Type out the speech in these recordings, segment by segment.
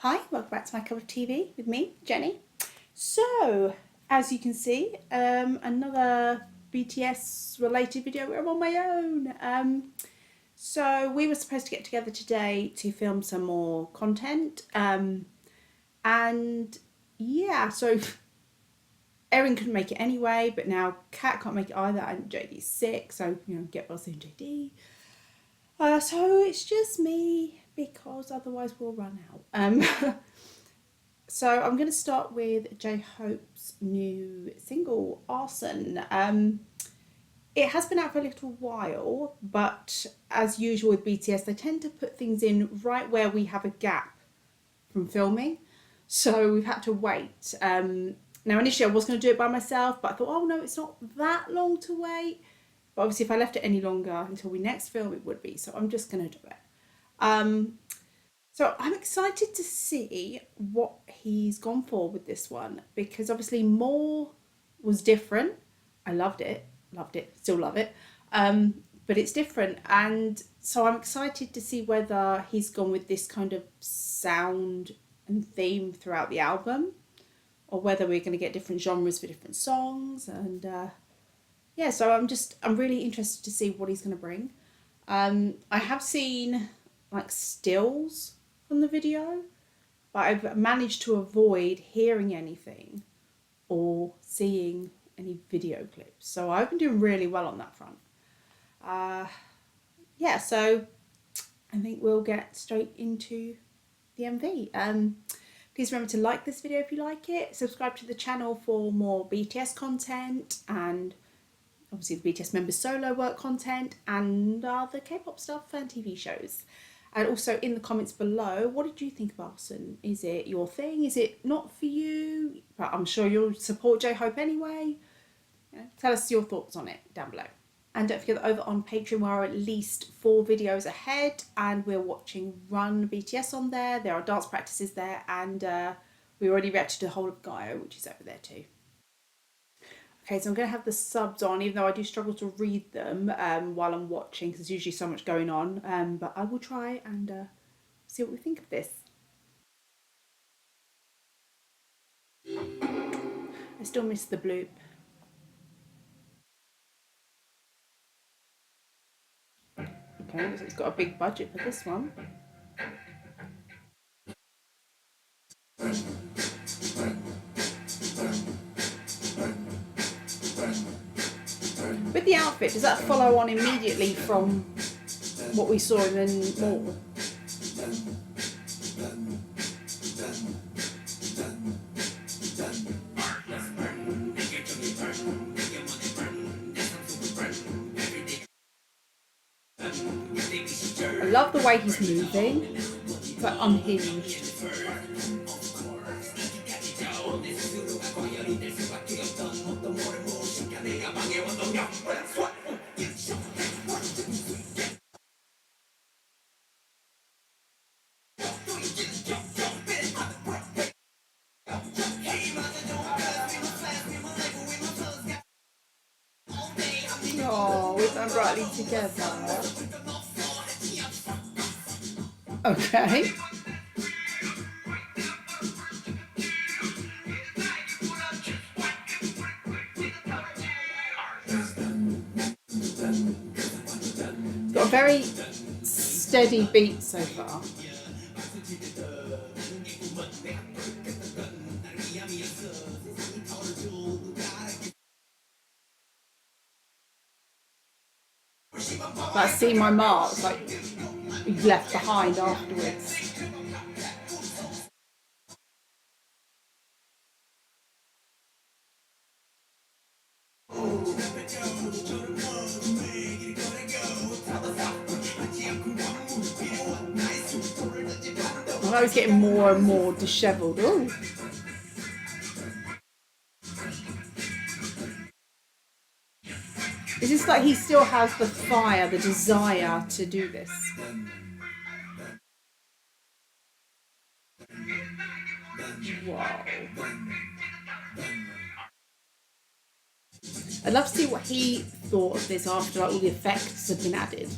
Hi, welcome back to my cup of TV with me, Jenny. So, as you can see, another BTS related video where I'm on my own. So we were supposed to get together today to film some more content. And yeah, so Erin couldn't make it anyway, but now Kat can't make it either, and JD's sick, so get well soon, JD. So it's just me because otherwise we'll run out. So I'm going to start with J Hope's new single, Arson. It has been out for a little while, but as usual with BTS, they tend to put things in right where we have a gap from filming. So we've had to wait. Now, initially I was going to do it by myself, but I thought, oh no, it's not that long to wait. But obviously, if I left it any longer until we next film, it would be. So I'm just going to do it. So I'm excited to see what he's gone for with this one because obviously More was different. I loved it, still love it. But it's different, and so I'm excited to see whether he's gone with this kind of sound and theme throughout the album, or whether we're going to get different genres for different songs. And yeah, so I'm really interested to see what he's going to bring. I have seen like stills from the video, but I've managed to avoid hearing anything or seeing any video clips. So I've been doing really well on that front. Yeah, so I think we'll get straight into the MV. Please remember to like this video if you like it, subscribe to the channel for more BTS content, and obviously the BTS members solo work content and other K-pop stuff and TV shows. And also in the comments below, what did you think of Arson? Is it your thing? Is it not for you? But I'm sure you'll support J-Hope anyway. Tell us your thoughts on it down below. And don't forget that over on Patreon we are at least 4 videos ahead, and we're watching Run BTS on there. There are dance practices there, and we already reacted to the whole of Gaio, which is over there too. Okay, so I'm going to have the subs on, even though I do struggle to read them while I'm watching because there's usually so much going on. But I will try and see what we think of this. I still miss the bloop. Okay, so it's got a big budget for this one. With the outfit, does that follow on immediately from what we saw in the More? I love the way he's moving. It's like unhinged. Oh, we've done brightly together. Okay. Got a very steady beat so far. But I see my marks like you've left behind afterwards. I was getting more and more dishevelled. Ooh. It's just like he still has the fire, the desire to do this. Wow. I'd love to see what he thought of this after like, all the effects have been added.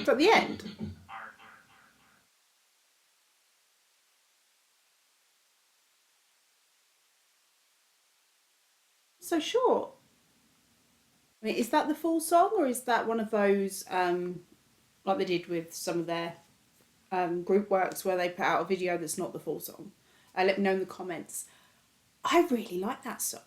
at the end. So short. I mean, is that the full song, or is that one of those like they did with some of their group works where they put out a video that's not the full song? Let me know in the comments. I really like that song.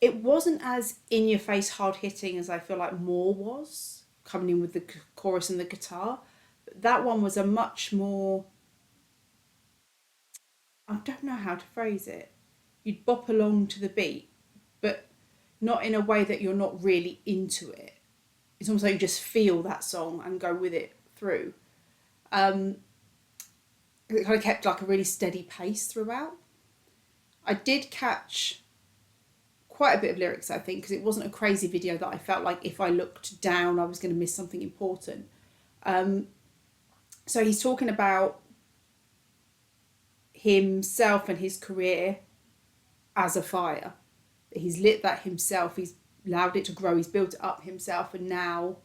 It wasn't as in your face, hard hitting as I feel like More was, coming in with the chorus and the guitar. But that one was a much more, I don't know how to phrase it. You'd bop along to the beat, but not in a way that you're not really into it. It's almost like you just feel that song and go with it through. It kind of kept like a really steady pace throughout. I did catch quite a bit of lyrics, I think, because it wasn't a crazy video that I felt like if I looked down I was going to miss something important. So he's talking about himself and his career as a fire. He's lit that himself, he's allowed it to grow, he's built it up himself, and now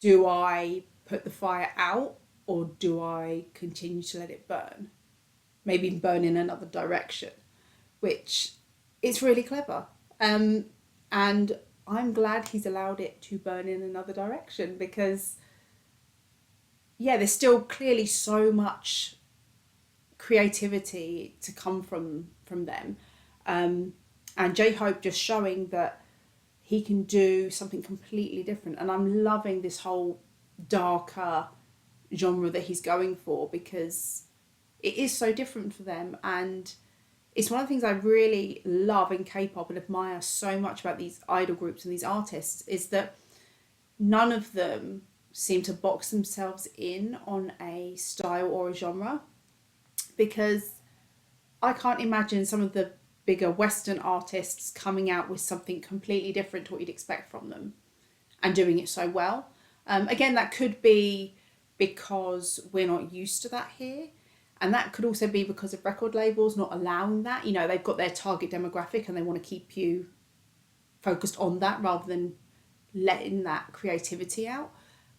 do I put the fire out or do I continue to let it burn? Maybe burn in another direction, which is really clever. And I'm glad he's allowed it to burn in another direction, because yeah, there's still clearly so much creativity to come from them. And J-Hope just showing that he can do something completely different. And I'm loving this whole darker genre that he's going for, because it is so different for them. And it's one of the things I really love in K-pop and admire so much about these idol groups and these artists, is that none of them seem to box themselves in on a style or a genre, because I can't imagine some of the bigger Western artists coming out with something completely different to what you'd expect from them and doing it so well. Again, that could be because we're not used to that here. And that could also be because of record labels not allowing that. You know, they've got their target demographic and they want to keep you focused on that rather than letting that creativity out.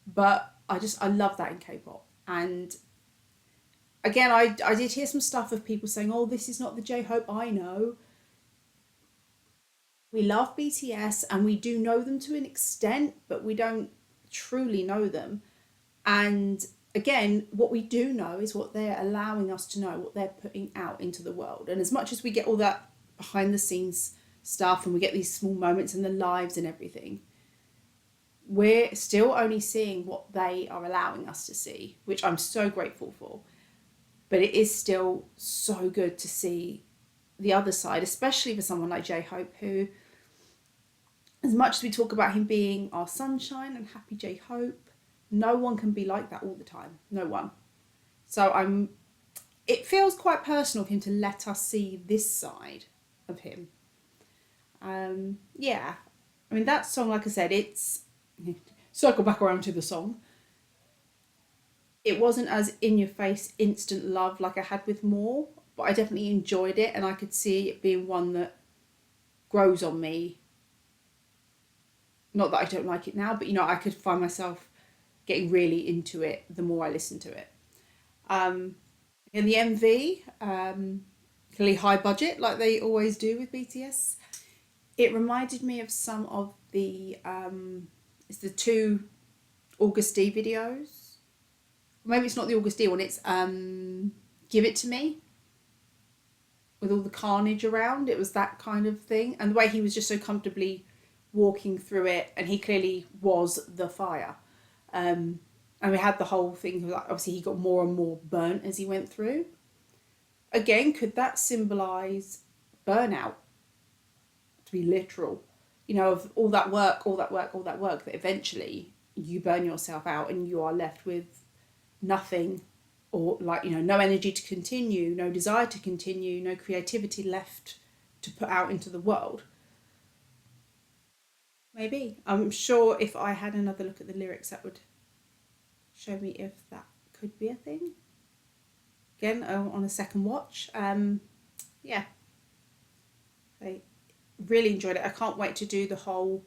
But I love that in K-pop. And again, I did hear some stuff of people saying, oh, this is not the J-Hope I know. We love BTS and we do know them to an extent, but we don't truly know them. And again, what we do know is what they're allowing us to know, what they're putting out into the world. And as much as we get all that behind the scenes stuff and we get these small moments in their lives and everything, we're still only seeing what they are allowing us to see, which I'm so grateful for. But it is still so good to see the other side, especially for someone like J-Hope, who, as much as we talk about him being our sunshine and happy J-Hope, no one can be like that all the time. No one. So it feels quite personal for him to let us see this side of him. Yeah. I mean, that song, like I said, it's circle back around to the song. It wasn't as in your face instant love like I had with More, but I definitely enjoyed it, and I could see it being one that grows on me. Not that I don't like it now, but you know, I could find myself getting really into it the more I listen to it. In the MV, clearly high budget like they always do with BTS. It reminded me of some of the it's the two August D videos. Maybe it's not the August D one, it's Give It To Me, with all the carnage around. It was that kind of thing. And the way he was just so comfortably walking through it, and he clearly was the fire. And we had the whole thing of, like, obviously he got more and more burnt as he went through. Again, could that symbolise burnout? To be literal, you know, of all that work, that eventually you burn yourself out and you are left with nothing, or like, you know, no energy to continue, no desire to continue, no creativity left to put out into the world. Maybe. I'm sure if I had another look at the lyrics, that would show me if that could be a thing. Again, on a second watch. Yeah. I really enjoyed it. I can't wait to do the whole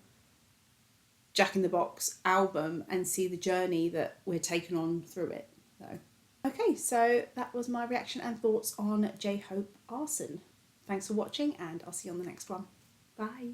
Jack in the Box album and see the journey that we're taken on through it. So, okay, so that was my reaction and thoughts on J-Hope Arson. Thanks for watching, and I'll see you on the next one. Bye.